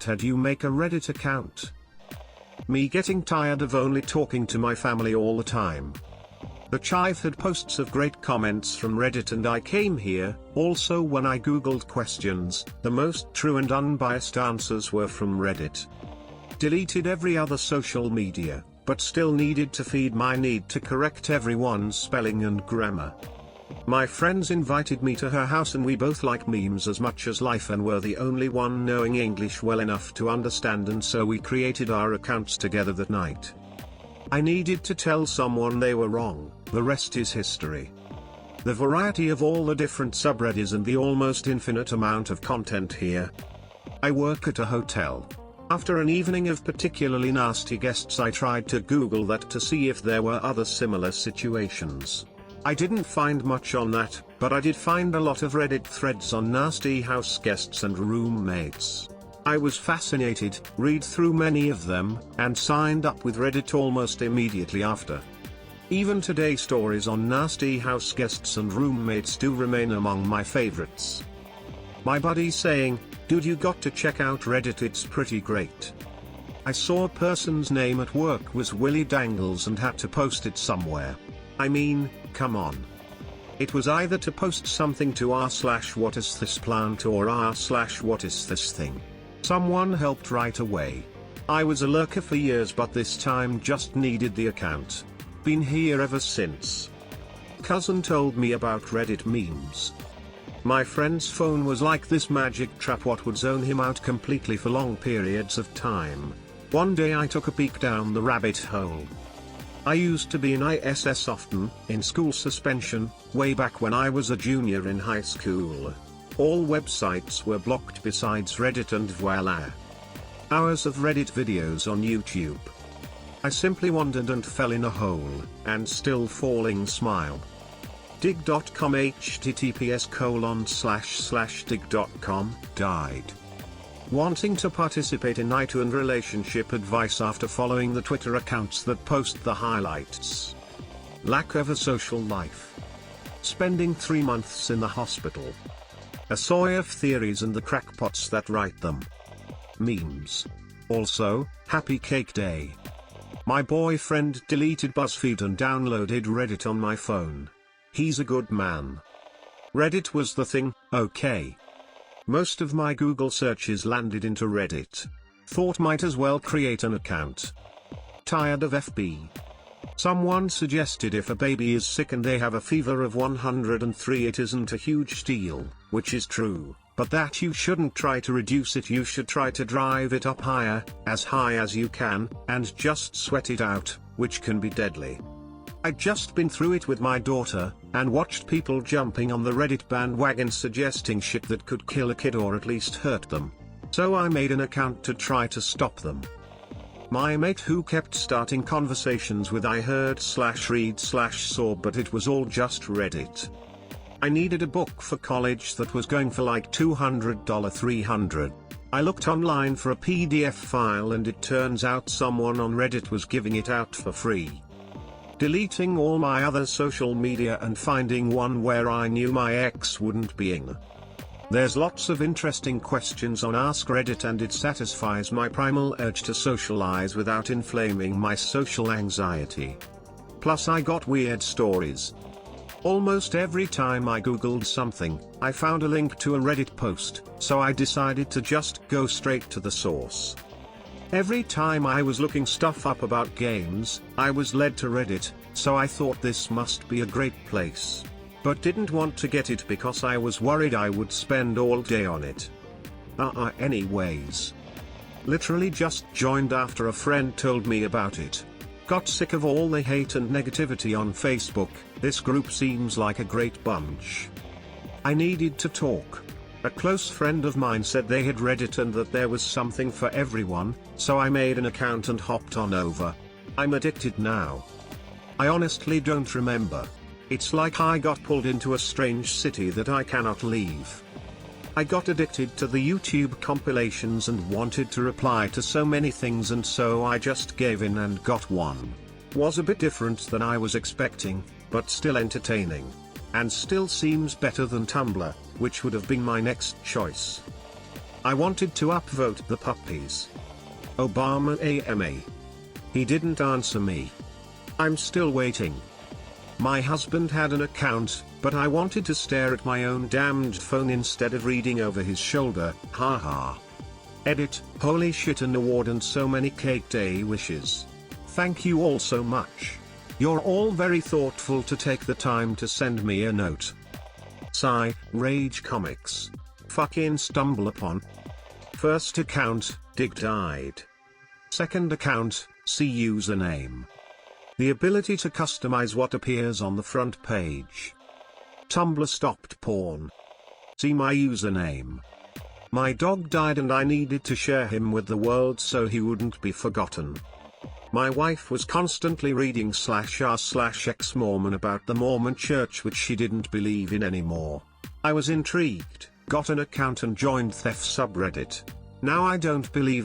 Had you make a Reddit account? Me getting tired of only talking to my family all the time. The Chive had posts of great comments from Reddit and I came here. Also when I googled questions, the most true and unbiased answers were from Reddit. Deleted every other social media, but still needed to feed my need to correct everyone's spelling and grammar. My friends invited me to her house and we both like memes as much as life and were the only one knowing English well enough to understand, and so we created our accounts together that night. I needed to tell someone they were wrong, the rest is history. The variety of all the different subreddits and the almost infinite amount of content here. I work at a hotel. After an evening of particularly nasty guests I tried to Google that to see if there were other similar situations. I didn't find much on that, but I did find a lot of Reddit threads on nasty house guests and roommates. I was fascinated, read through many of them, and signed up with Reddit almost immediately after. Even today stories on nasty house guests and roommates do remain among my favorites. My buddy saying, "Dude, you got to check out Reddit, it's pretty great." I saw a person's name at work was Willie Dangles and had to post it somewhere. I mean, come on. It was either to post something to r/what is this plant or r/what is this thing. Someone helped right away. I was a lurker for years but this time just needed the account. Been here ever since. Cousin told me about Reddit memes. My friend's phone was like this magic trap what would zone him out completely for long periods of time. One day I took a peek down the rabbit hole. I used to be in ISS often, in school suspension, way back when I was a junior in high school. All websites were blocked besides Reddit and voila. Hours of Reddit videos on YouTube. I simply wandered and fell in a hole, and still falling smile. Dig.com https://dig.com died. Wanting to participate in IT and relationship advice after following the Twitter accounts that post the highlights. Lack of a social life. Spending 3 months in the hospital. A soy of theories and the crackpots that write them. Memes. Also, Happy Cake Day. My boyfriend deleted BuzzFeed and downloaded Reddit on my phone. He's a good man. Reddit was the thing, okay. Most of my Google searches landed into Reddit. Thought might as well create an account. Tired of FB. Someone suggested if a baby is sick and they have a fever of 103 it isn't a huge deal, which is true, but that you shouldn't try to reduce it, you should try to drive it up higher, as high as you can, and just sweat it out, which can be deadly. I'd just been through it with my daughter, and watched people jumping on the Reddit bandwagon suggesting shit that could kill a kid or at least hurt them. So I made an account to try to stop them. My mate who kept starting conversations with I heard/read/saw, but it was all just Reddit. I needed a book for college that was going for like $200, $300. I looked online for a PDF file and it turns out someone on Reddit was giving it out for free. Deleting all my other social media and finding one where I knew my ex wouldn't be in. There's lots of interesting questions on AskReddit and it satisfies my primal urge to socialize without inflaming my social anxiety. Plus I got weird stories. Almost every time I googled something, I found a link to a Reddit post, so I decided to just go straight to the source. Every time I was looking stuff up about games, I was led to Reddit, so I thought this must be a great place. But didn't want to get it because I was worried I would spend all day on it. Anyways. Literally just joined after a friend told me about it. Got sick of all the hate and negativity on Facebook, this group seems like a great bunch. I needed to talk. A close friend of mine said they had read it and that there was something for everyone, so I made an account and hopped on over. I'm addicted now. I honestly don't remember. It's like I got pulled into a strange city that I cannot leave. I got addicted to the YouTube compilations and wanted to reply to so many things, and so I just gave in and got one. Was a bit different than I was expecting, but still entertaining. And still seems better than Tumblr, which would have been my next choice. I wanted to upvote the puppies. Obama AMA. He didn't answer me. I'm still waiting. My husband had an account, but I wanted to stare at my own damned phone instead of reading over his shoulder, haha. Edit, holy shit, an award and so many cake day wishes. Thank you all so much. You're all very thoughtful to take the time to send me a note. Sigh, Rage Comics. Fucking stumble upon. First account, Dig died. Second account, see username. The ability to customize what appears on the front page. Tumblr stopped porn. See my username. My dog died and I needed to share him with the world so he wouldn't be forgotten. My wife was constantly reading /r/ex-Mormon about the Mormon church which she didn't believe in anymore. I was intrigued, got an account and joined Theft subreddit. Now I don't believe